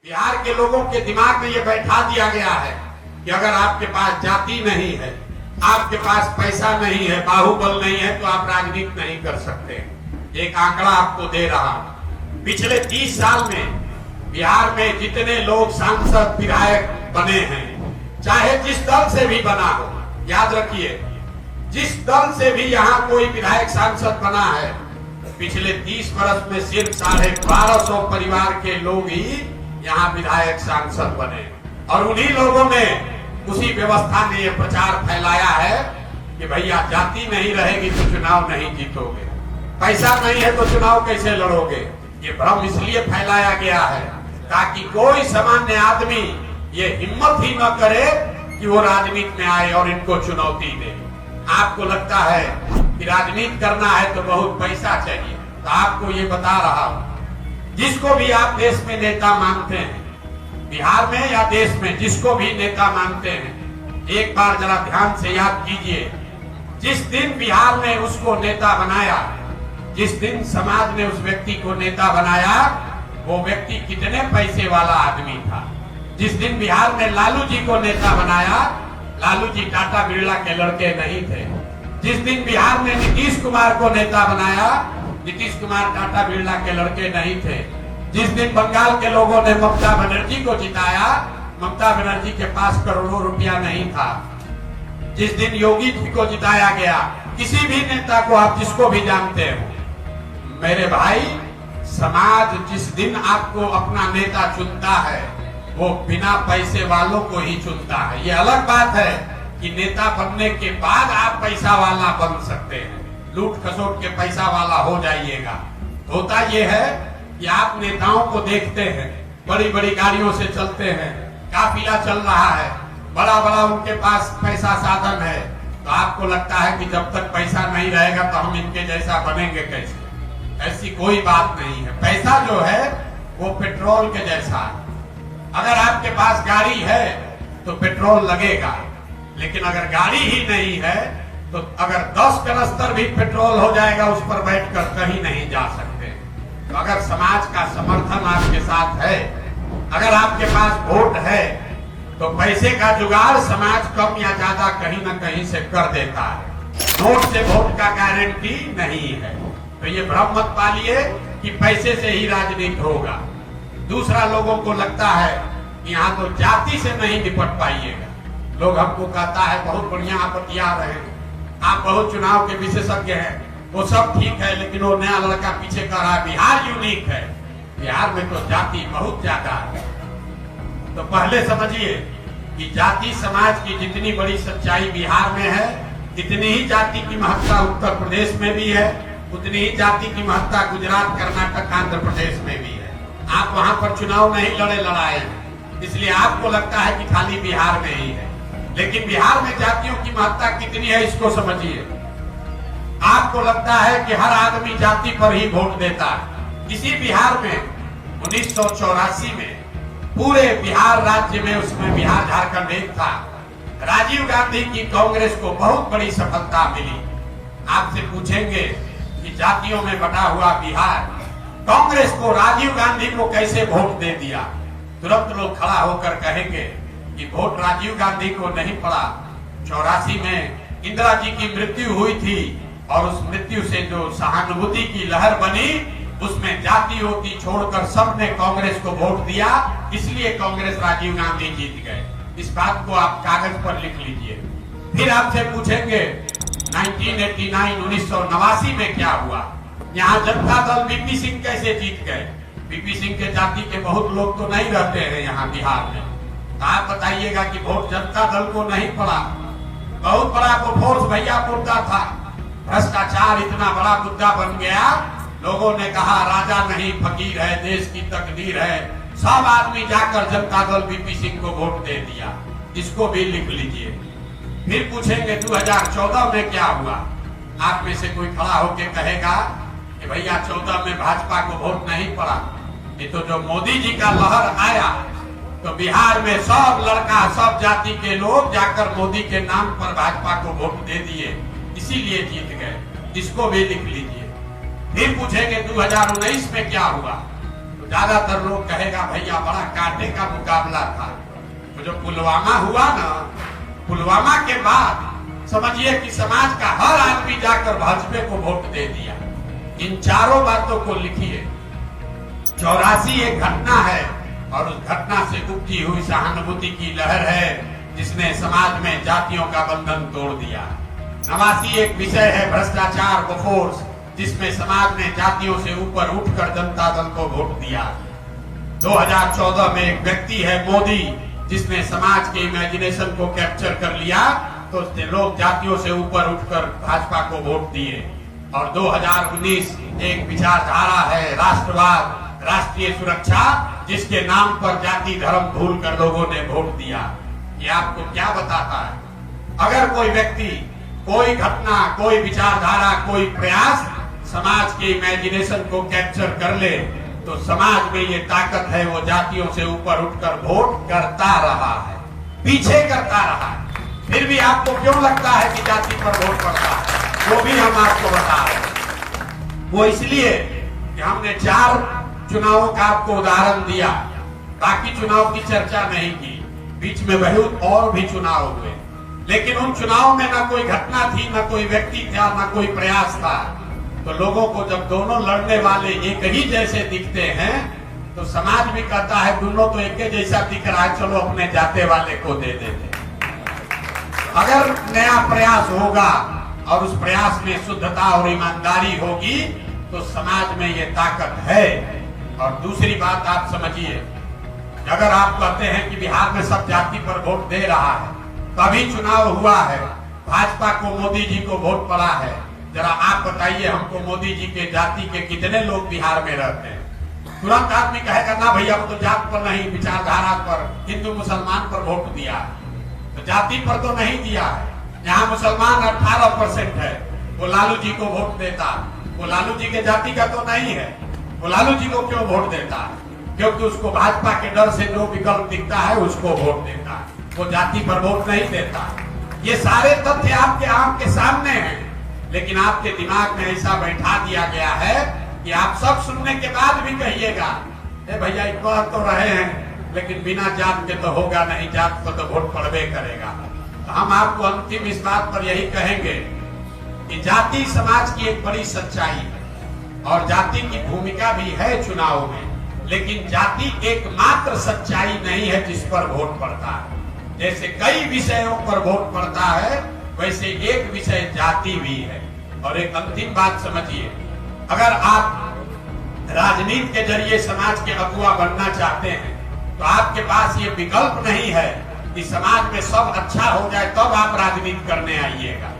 बिहार के लोगों के दिमाग में ये बैठा दिया गया है कि अगर आपके पास जाति नहीं है, आपके पास पैसा नहीं है, बाहुबल नहीं है, तो आप राजनीति नहीं कर सकते। एक आंकड़ा आपको दे रहा हूं, पिछले 30 साल में बिहार में जितने लोग सांसद विधायक बने हैं, चाहे जिस दल से भी बना हो, याद रखिए, जिस दल से भी यहाँ कोई विधायक सांसद बना है, पिछले 30 वर्ष में सिर्फ 1250 परिवार के लोग ही यहाँ विधायक सांसद बने। और उन्हीं लोगों ने, उसी व्यवस्था ने ये प्रचार फैलाया है कि भैया जाति नहीं रहेगी तो चुनाव नहीं जीतोगे, पैसा नहीं है तो चुनाव कैसे लड़ोगे। ये भ्रम इसलिए फैलाया गया है ताकि कोई सामान्य आदमी ये हिम्मत ही न करे कि वो राजनीति में आए और इनको चुनौती दे। आपको लगता है कि राजनीति करना है तो बहुत पैसा चाहिए, तो आपको ये बता रहा हूं, जिसको भी आप देश में नेता मानते हैं, बिहार में या देश में जिसको भी नेता मानते हैं, एक बार जरा ध्यान से याद कीजिए, जिस दिन बिहार ने उसको नेता बनाया, जिस दिन समाज ने उस व्यक्ति को नेता बनाया, वो व्यक्ति कितने पैसे वाला आदमी था। जिस दिन बिहार ने लालू जी को नेता बनाया, लालू जी टाटा बिरला के लड़के नहीं थे। जिस दिन बिहार ने नीतीश कुमार को नेता बनाया, नीतीश कुमार टाटा बिरला के लड़के नहीं थे। जिस दिन बंगाल के लोगों ने ममता बनर्जी को जिताया, ममता बनर्जी के पास करोड़ों रुपया नहीं था। जिस दिन योगी जी को जिताया गया, किसी भी नेता को आप जिसको भी जानते हो, मेरे भाई, समाज जिस दिन आपको अपना नेता चुनता है, वो बिना पैसे वालों को ही चुनता है। ये अलग बात है कि नेता बनने के बाद आप पैसा वाला बन सकते हैं, लूट खसोट के पैसा वाला हो जाइएगा। होता ये है कि आप नेताओं को देखते हैं, बड़ी बड़ी गाड़ियों से चलते हैं, काफिला चल रहा है, बड़ा बड़ा उनके पास पैसा साधन है, तो आपको लगता है कि जब तक पैसा नहीं रहेगा तो हम इनके जैसा बनेंगे कैसे। ऐसी कोई बात नहीं है। पैसा जो है वो पेट्रोल के जैसा है। अगर आपके पास गाड़ी है तो पेट्रोल लगेगा, लेकिन अगर गाड़ी ही नहीं है तो अगर 10 कनस्तर भी पेट्रोल हो जाएगा, उस पर बैठकर कहीं नहीं जा सकते। तो अगर समाज का समर्थन आपके साथ है, अगर आपके पास वोट है, तो पैसे का जुगाड़ समाज कम या ज्यादा कहीं ना कहीं से कर देता है। नोट से वोट का गारंटी नहीं है। तो ये भ्रम मत पालिए कि पैसे से ही राजनीति होगा। दूसरा, लोगों को लगता है कि यहाँ तो जाति से नहीं निपट पाइएगा। लोग हमको कहता है बहुत बढ़िया आप बतिया रहे हैं, आप बहुत चुनाव के विशेषज्ञ हैं, वो सब ठीक है, लेकिन वो नया लड़का पीछे कर रहा है, बिहार यूनिक है, बिहार में तो जाति बहुत ज्यादा है। तो पहले समझिए कि जाति समाज की जितनी बड़ी सच्चाई बिहार में है, इतनी ही जाति की महत्ता उत्तर प्रदेश में भी है, उतनी ही जाति की महत्ता गुजरात, कर्नाटक, आंध्र प्रदेश में भी है। आप वहां पर चुनाव नहीं लड़ाए, इसलिए आपको लगता है कि खाली बिहार में ही है, लेकिन बिहार में जातियों की महत्ता कितनी है इसको समझिए। आपको लगता है कि हर आदमी जाति पर ही वोट देता है। इसी बिहार में 1984 में पूरे बिहार राज्य में, उसमें बिहार झारखंड एक था, राजीव गांधी की कांग्रेस को बहुत बड़ी सफलता मिली। आपसे पूछेंगे कि जातियों में बटा हुआ बिहार, कांग्रेस को, राजीव गांधी को कैसे वोट दे दिया? तुरंत लोग खड़ा होकर कहेंगे कि वोट राजीव गांधी को नहीं पड़ा। 84 में इंदिरा जी की मृत्यु हुई थी और उस मृत्यु से जो सहानुभूति की लहर बनी, उसमें जाति होती छोड़कर सबने कांग्रेस को वोट दिया, इसलिए कांग्रेस, राजीव गांधी जीत गए। इस बात को आप कागज पर लिख लीजिए। फिर आपसे पूछेंगे 1989 में क्या हुआ? यहाँ जनता दल वीपी सिंह कैसे जीत गए? वीपी सिंह के जाति के बहुत लोग तो नहीं रहते हैं यहाँ बिहार में। आप बताइएगा कि वोट जनता दल को नहीं पड़ा। बहुत बड़ा वो फोर्स भैया मुद्दा था, भ्रष्टाचार इतना बड़ा मुद्दा बन गया, लोगों ने कहा राजा नहीं फकीर है, देश की तकदीर है, सब आदमी जाकर जनता दल वीपी सिंह को वोट दे दिया। इसको भी लिख लीजिए। फिर पूछेंगे 2014 में क्या हुआ? आप में से कोई खड़ा होकर कहेगा कि भैया 14 में भाजपा को वोट नहीं पड़ा। ये तो जो मोदी जी का लहर आया तो बिहार में सब लड़का, सब जाति के लोग जाकर मोदी के नाम पर भाजपा को वोट दे दिए, इसीलिए जीत गए। इसको भी लिख लीजिए। फिर पूछेंगे 2019 में क्या हुआ? ज्यादातर लोग कहेगा भैया बड़ा कांटे का मुकाबला था। तो जो पुलवामा हुआ ना, पुलवामा के बाद समझिए कि समाज का हर आदमी जाकर भाजपा को वोट दे दिया। इन चारों बातों को लिखिए। 84 एक घटना है और उस घटना से उपजी हुई सहानुभूति की लहर है जिसने समाज में जातियों का बंधन तोड़ दिया। 89 एक विषय है भ्रष्टाचार को फोर्स, जिसमें समाज ने जातियों से ऊपर उठकर जनता दल को वोट दिया। 2014 में एक व्यक्ति है मोदी, जिसने समाज के इमेजिनेशन को कैप्चर कर लिया, तो लोग जातियों से ऊपर उठकर भाजपा को वोट दिए। और 2019 एक विचारधारा है राष्ट्रवाद, राष्ट्रीय सुरक्षा, जिसके नाम पर जाति धर्म भूलकर लोगों ने वोट दिया। ये आपको क्या बताता है? अगर कोई व्यक्ति, कोई घटना, कोई विचारधारा, कोई प्रयास समाज के इमेजिनेशन को कैप्चर कर ले, तो समाज में ये ताकत है, वो जातियों से ऊपर उठकर वोट करता रहा है, पीछे करता रहा है। फिर भी आपको क्यों लगता है कि जाति पर वोट पड़ता है? वो भी हम आपको बता रहे हैं। वो इसलिए कि हमने 4 चुनावों का आपको उदाहरण दिया, बाकी चुनाव की चर्चा नहीं की। बीच में बहुत और भी चुनाव हुए, लेकिन उन चुनाव में ना कोई घटना थी, ना कोई व्यक्ति था, ना कोई प्रयास था। तो लोगों को जब दोनों लड़ने वाले एक ही जैसे दिखते हैं, तो समाज भी कहता है दोनों तो एक ही जैसा दिख रहा है, चलो अपने जाते वाले को दे देते। अगर नया प्रयास होगा और उस प्रयास में शुद्धता और ईमानदारी होगी, तो समाज में ये ताकत है। और दूसरी बात आप समझिए, अगर आप कहते हैं कि बिहार में सब जाति पर वोट दे रहा है, कभी चुनाव हुआ है, भाजपा को मोदी जी को वोट पड़ा है, जरा आप बताइए हमको मोदी जी के जाति के कितने लोग बिहार में रहते हैं? तुरंत आदमी कहेगा ना भैया वो तो जात पर नहीं, विचारधारा पर, हिंदू मुसलमान पर वोट दिया। तो जाति पर तो नहीं दिया है। यहाँ मुसलमान 18% है, वो लालू जी को वोट देता। वो लालू जी के जाति का तो नहीं है, वो लालू जी को क्यों वोट देता है? क्योंकि उसको भाजपा के डर से जो विकल्प दिखता है उसको वोट देता है, वो जाति पर वोट नहीं देता। ये सारे तथ्य आपके आंख के सामने हैं, लेकिन आपके दिमाग में ऐसा बैठा दिया गया है कि आप सब सुनने के बाद भी कहिएगा भैया कह तो रहे हैं, लेकिन बिना जात के तो होगा नहीं, जात को तो वोट पड़बे करेगा। तो हम आपको अंतिम इस बात पर यही कहेंगे कि जाति समाज की एक बड़ी सच्चाई है और जाति की भूमिका भी है चुनाव में, लेकिन जाति एकमात्र सच्चाई नहीं है जिस पर वोट पड़ता है। जैसे कई विषयों पर वोट पड़ता है, वैसे एक विषय जाति भी है। और एक अंतिम बात समझिए, अगर आप राजनीति के जरिए समाज के अगुआ बनना चाहते हैं, तो आपके पास ये विकल्प नहीं है कि समाज में सब अच्छा हो जाए तब आप राजनीति करने आइएगा।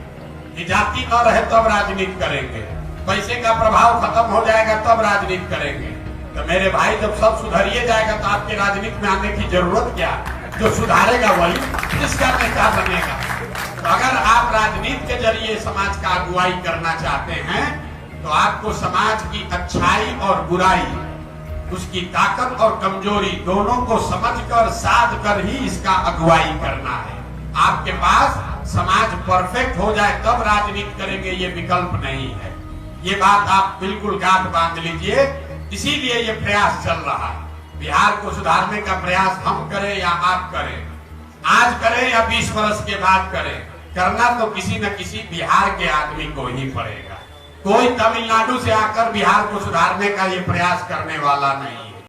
कि जाति न रहे तब राजनीति करेंगे, पैसे का प्रभाव खत्म हो जाएगा तब राजनीति करेंगे। तो मेरे भाई जब सब सुधरिए जाएगा तो आपके राजनीति में आने की जरूरत क्या? जो सुधारेगा वही इसका नेता बनेगा। तो अगर आप राजनीति के जरिए समाज का अगुवाई करना चाहते हैं, तो आपको समाज की अच्छाई और बुराई, उसकी ताकत और कमजोरी दोनों को समझकर साध कर ही इसका अगुवाई करना है। आपके पास समाज परफेक्ट हो जाए तब राजनीति करेंगे, ये विकल्प नहीं है। ये बात आप बिल्कुल गांठ बांध लीजिए। इसीलिए ये प्रयास चल रहा है। बिहार को सुधारने का प्रयास हम करें या आप करें, आज करें या 20 वर्ष के बाद करें, करना तो किसी न किसी बिहार के आदमी को ही पड़ेगा। कोई तमिलनाडु से आकर बिहार को सुधारने का ये प्रयास करने वाला नहीं।